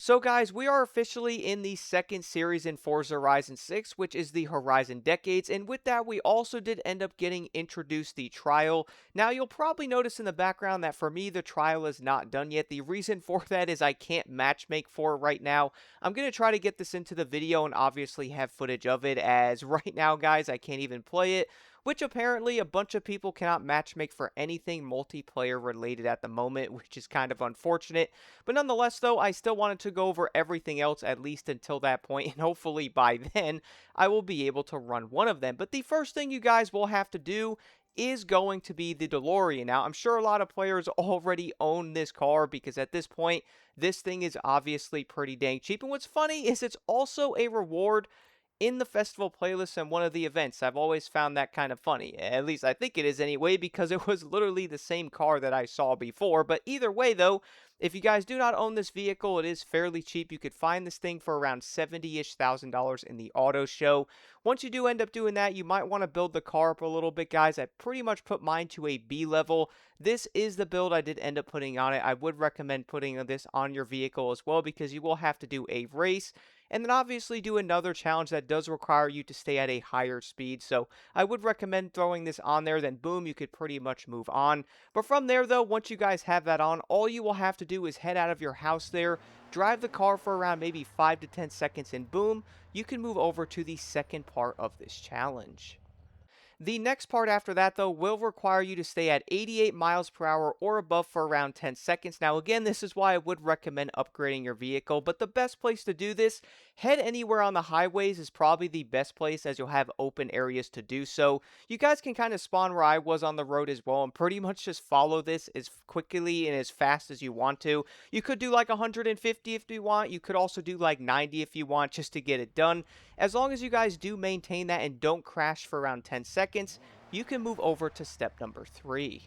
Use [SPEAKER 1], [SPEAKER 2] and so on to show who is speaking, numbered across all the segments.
[SPEAKER 1] So guys, we are officially in the second series in Forza Horizon 6, which is the Horizon Decades, and with that we also did end up getting introduced the trial. Now you'll probably notice in the background that for me the trial is not done yet. The reason for that is I can't matchmake for it right now. I'm going to try to get this into the video and obviously have footage of it, as right now guys I can't even play it, which apparently a bunch of people cannot matchmake for anything multiplayer related at the moment, which is kind of unfortunate. But nonetheless, though, I still wanted to go over everything else at least until that point, and hopefully by then I will be able to run one of them. But the first thing you guys will have to do is going to be the DeLorean. Now, I'm sure a lot of players already own this car because at this point, this thing is obviously pretty dang cheap. And what's funny is it's also a reward in the festival playlist and one of the events. I've always found that kind of funny. At least I think it is anyway, because it was literally the same car that I saw before. But either way, though, if you guys do not own this vehicle, it is fairly cheap. You could find this thing for around $70-ish thousand in the auto show. Once you do end up doing that, you might want to build the car up a little bit, guys. I pretty much put mine to a B level. This is the build I did end up putting on it. I would recommend putting this on your vehicle as well, because you will have to do a race and then obviously do another challenge that does require you to stay at a higher speed. So I would recommend throwing this on there, then boom, you could pretty much move on. But from there though, once you guys have that on, all you will have to do is head out of your house there, drive the car for around maybe 5 to 10 seconds, and boom, you can move over to the second part of this challenge. The next part after that, though, will require you to stay at 88 miles per hour or above for around 10 seconds. Now, again, this is why I would recommend upgrading your vehicle, but the best place to do this, head anywhere on the highways, is probably the best place, as you'll have open areas to do so. You guys can kind of spawn where I was on the road as well and pretty much just follow this as quickly and as fast as you want to. You could do like 150 if you want. You could also do like 90 if you want, just to get it done. As long as you guys do maintain that and don't crash for around 10 seconds, you can move over to step number 3.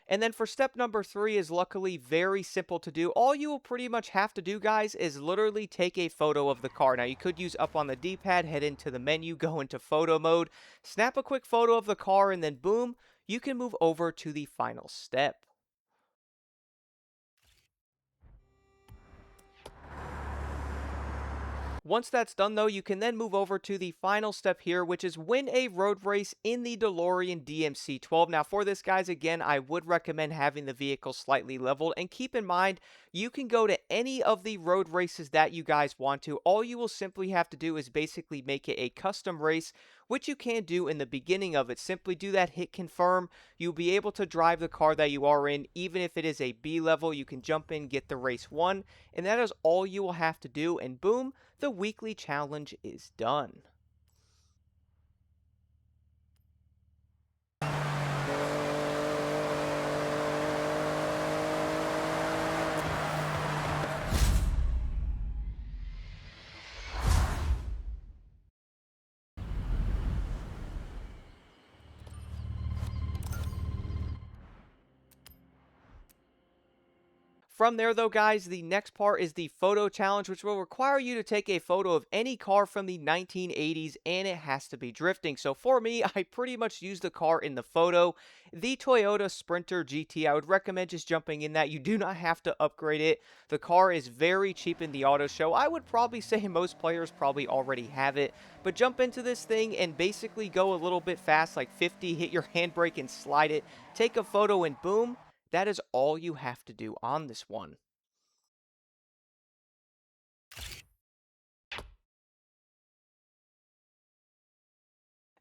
[SPEAKER 1] And then for step number 3 is luckily very simple to do. All you will pretty much have to do, guys, is literally take a photo of the car. Now, you could use up on the D-pad, head into the menu, go into photo mode, snap a quick photo of the car, and then boom, you can move over to the final step. Once that's done though, you can then move over to the final step here, which is win a road race in the DeLorean DMC-12. Now for this, guys, again, I would recommend having the vehicle slightly leveled, and keep in mind, you can go to any of the road races that you guys want to. All you will simply have to do is basically make it a custom race, which you can do in the beginning of it. Simply do that, hit confirm. You'll be able to drive the car that you are in, even if it is a B level. You can jump in, get the race won, and that is all you will have to do, and boom, the weekly challenge is done. From there though, guys, the next part is the photo challenge, which will require you to take a photo of any car from the 1980s, and it has to be drifting. So for me, I pretty much used the car in the photo, the Toyota Sprinter GT. I would recommend just jumping in that. You do not have to upgrade it. The car is very cheap in the auto show. I would probably say most players probably already have it, but jump into this thing and basically go a little bit fast, like 50, hit your handbrake and slide it, take a photo, and boom, that is all you have to do on this one.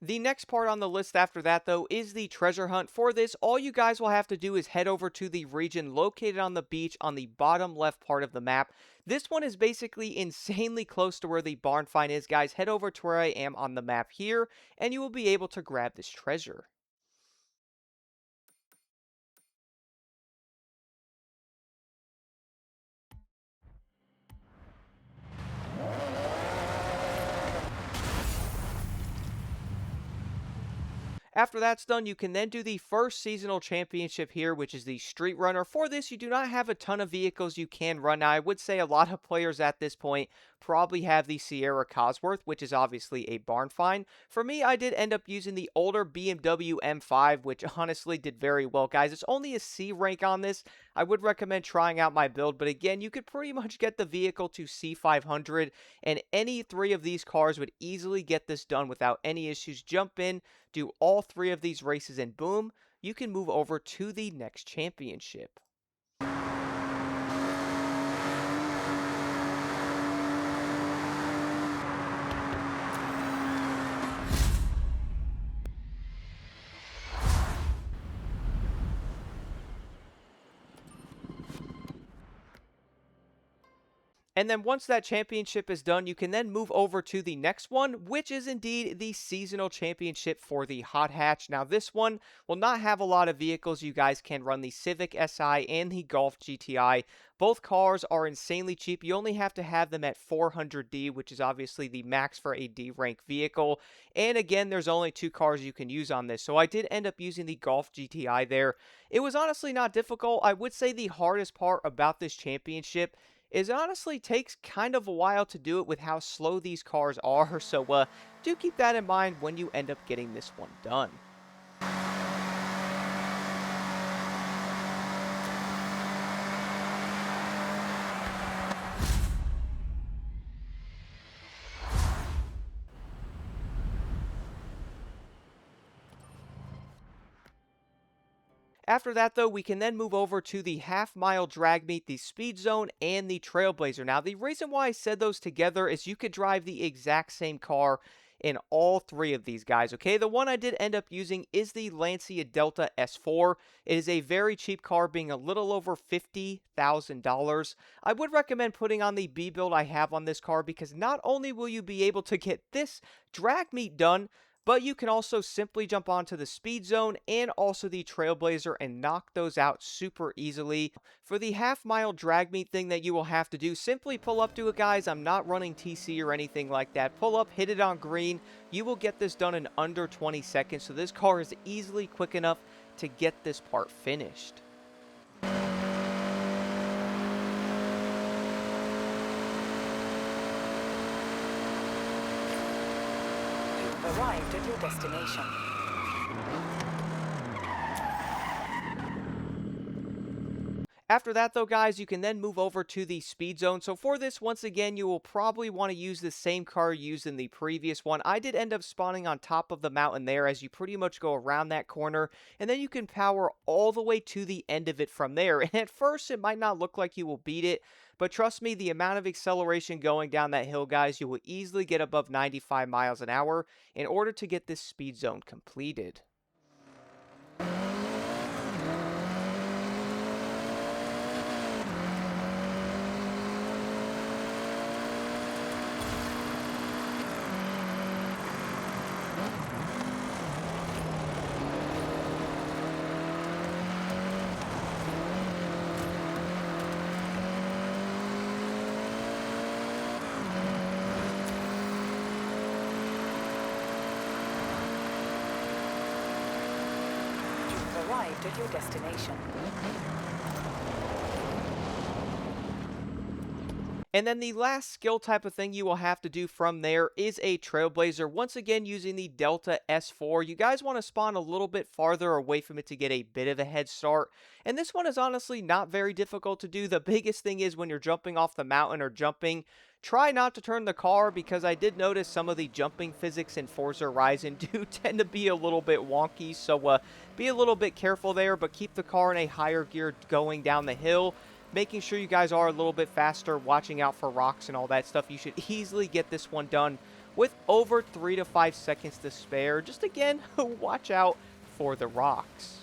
[SPEAKER 1] The next part on the list after that, though, is the treasure hunt. For this, all you guys will have to do is head over to the region located on the beach on the bottom left part of the map. This one is basically insanely close to where the barn find is, guys. Head over to where I am on the map here, and you will be able to grab this treasure. After that's done, you can then do the first seasonal championship here, which is the Street Runner. For this, you do not have a ton of vehicles you can run. Now, I would say a lot of players at this point probably have the Sierra Cosworth, which is obviously a barn find. For me, I did end up using the older BMW M5, which honestly did very well, guys. It's only a C rank on this. I would recommend trying out my build, but again, you could pretty much get the vehicle to C500, and any three of these cars would easily get this done without any issues. Jump in, do all three of these races, and boom, you can move over to the next championship. And then once that championship is done, you can then move over to the next one, which is indeed the seasonal championship for the Hot Hatch. Now, this one will not have a lot of vehicles. You guys can run the Civic Si and the Golf GTI. Both cars are insanely cheap. You only have to have them at 400D, which is obviously the max for a D rank vehicle. And again, there's only two cars you can use on this. So I did end up using the Golf GTI there. It was honestly not difficult. I would say the hardest part about this championship is it honestly takes kind of a while to do it with how slow these cars are, so do keep that in mind when you end up getting this one done. After that, though, we can then move over to the half-mile drag meet, the Speed Zone, and the Trailblazer. Now, the reason why I said those together is you could drive the exact same car in all three of these guys, okay? The one I did end up using is the Lancia Delta S4. It is a very cheap car, being a little over $50,000. I would recommend putting on the B build I have on this car because not only will you be able to get this drag meet done, but you can also simply jump onto the Speed Zone and also the Trailblazer and knock those out super easily. For the half-mile drag meet thing that you will have to do, simply pull up to it, guys. I'm not running TC or anything like that. Pull up, hit it on green. You will get this done in under 20 seconds, so this car is easily quick enough to get this part finished.
[SPEAKER 2] Arrived at your destination.
[SPEAKER 1] After that, though, guys, you can then move over to the Speed Zone. So for this, once again, you will probably want to use the same car used in the previous one. I did end up spawning on top of the mountain there as you pretty much go around that corner, and then you can power all the way to the end of it from there. And at first, it might not look like you will beat it, but trust me, the amount of acceleration going down that hill, guys, you will easily get above 95 miles an hour in order to get this Speed Zone completed.
[SPEAKER 2] Arrived at your destination.
[SPEAKER 1] And then the last skill type of thing you will have to do from there is a Trailblazer. Once again, using the Delta S4. You guys want to spawn a little bit farther away from it to get a bit of a head start. And this one is honestly not very difficult to do. The biggest thing is when you're jumping off the mountain or jumping, try not to turn the car, because I did notice some of the jumping physics in Forza Horizon do tend to be a little bit wonky. So be a little bit careful there, but keep the car in a higher gear going down the hill. Making sure you guys are a little bit faster, watching out for rocks and all that stuff. You should easily get this one done with over 3 to 5 seconds to spare. Just again, watch out for the rocks.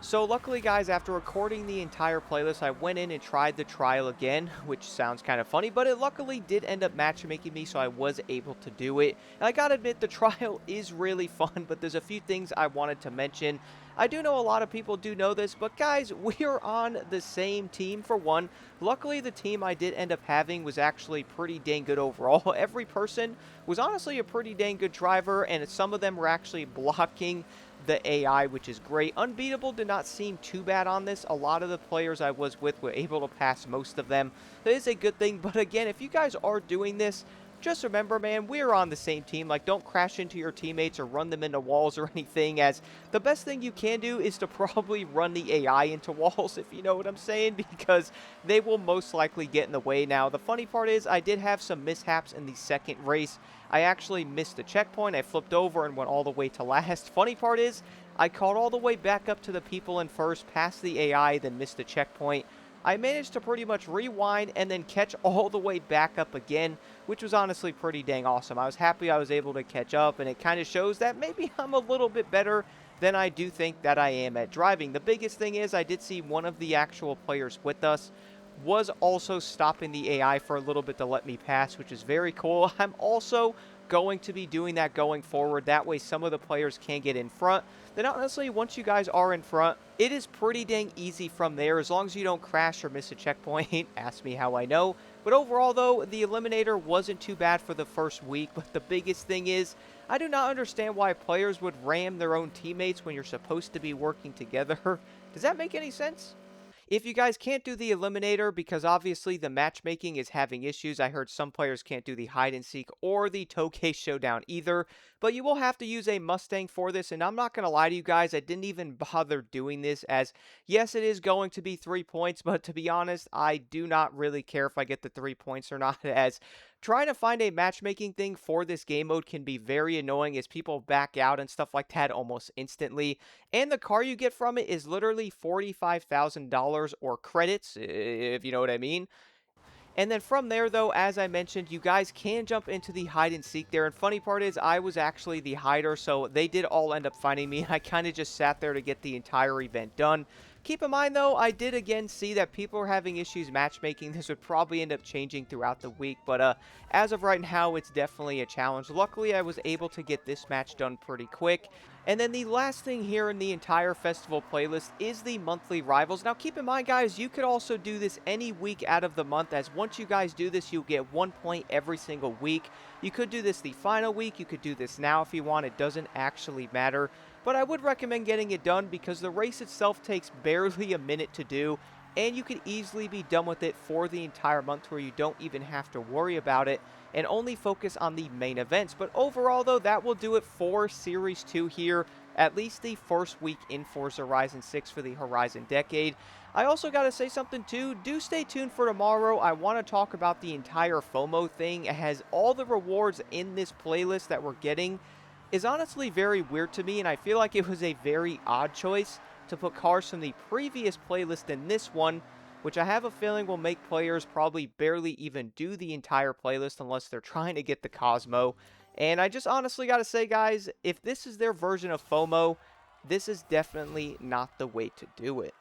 [SPEAKER 1] So luckily, guys, after recording the entire playlist, I went in and tried the trial again, which sounds kind of funny, but it luckily did end up matchmaking me, so I was able to do it. And I gotta admit, the trial is really fun, but there's a few things I wanted to mention. I do know a lot of people do know this, but guys, we're on the same team for one. Luckily, the team I did end up having was actually pretty dang good overall. Every person was honestly a pretty dang good driver, and some of them were actually blocking the AI, which is great. Unbeatable did not seem too bad on this. A lot of the players I was with were able to pass most of them. That is a good thing, but again, if you guys are doing this, just remember, man, we're on the same team. Like, don't crash into your teammates or run them into walls or anything, as the best thing you can do is to probably run the AI into walls, if you know what I'm saying, because they will most likely get in the way. Now, the funny part is I did have some mishaps in the second race. I actually missed a checkpoint. I flipped over and went all the way to last. Funny part is I caught all the way back up to the people in first, past the AI, then missed a checkpoint. I managed to pretty much rewind and then catch all the way back up again, which was honestly pretty dang awesome. I was happy I was able to catch up, and it kind of shows that maybe I'm a little bit better than I do think that I am at driving. The biggest thing is I did see one of the actual players with us was also stopping the AI for a little bit to let me pass, which is very cool. I'm also going to be doing that going forward. That way some of the players can get in front. Then honestly, once you guys are in front, it is pretty dang easy from there as long as you don't crash or miss a checkpoint. Ask me how I know. But overall though, the Eliminator wasn't too bad for the first week, but the biggest thing is I do not understand why players would ram their own teammates when you're supposed to be working together. Does that make any sense? If you guys can't do the Eliminator, because obviously the matchmaking is having issues, I heard some players can't do the hide and seek or the Touge Showdown either, but you will have to use a Mustang for this, and I'm not going to lie to you guys, I didn't even bother doing this, as yes, it is going to be 3 points, but to be honest, I do not really care if I get the 3 points or not, as trying to find a matchmaking thing for this game mode can be very annoying as people back out and stuff like that almost instantly. And the car you get from it is literally $45,000 or credits, if you know what I mean. And then from there, though, as I mentioned, you guys can jump into the hide and seek there. And funny part is, I was actually the hider, so they did all end up finding me. I kind of just sat there to get the entire event done. Keep in mind, though, I did again see that people are having issues matchmaking. This would probably end up changing throughout the week, but as of right now, it's definitely a challenge. Luckily, I was able to get this match done pretty quick. And then the last thing here in the entire festival playlist is the monthly rivals. Now keep in mind guys, you could also do this any week out of the month, as once you guys do this, you'll get 1 point every single week. You could do this the final week, you could do this now if you want, it doesn't actually matter. But I would recommend getting it done because the race itself takes barely a minute to do, and you could easily be done with it for the entire month where you don't even have to worry about it and only focus on the main events. But overall though, that will do it for Series 2 here, at least the first week in Forza Horizon 6 for the Horizon Decade. I also got to say something too, do stay tuned for tomorrow. I want to talk about the entire FOMO thing. It has all the rewards in this playlist that we're getting is honestly very weird to me, and I feel like it was a very odd choice to put cars from the previous playlist in this one, which I have a feeling will make players probably barely even do the entire playlist unless they're trying to get the Cosmo. And I just honestly got to say, guys, if this is their version of FOMO, this is definitely not the way to do it.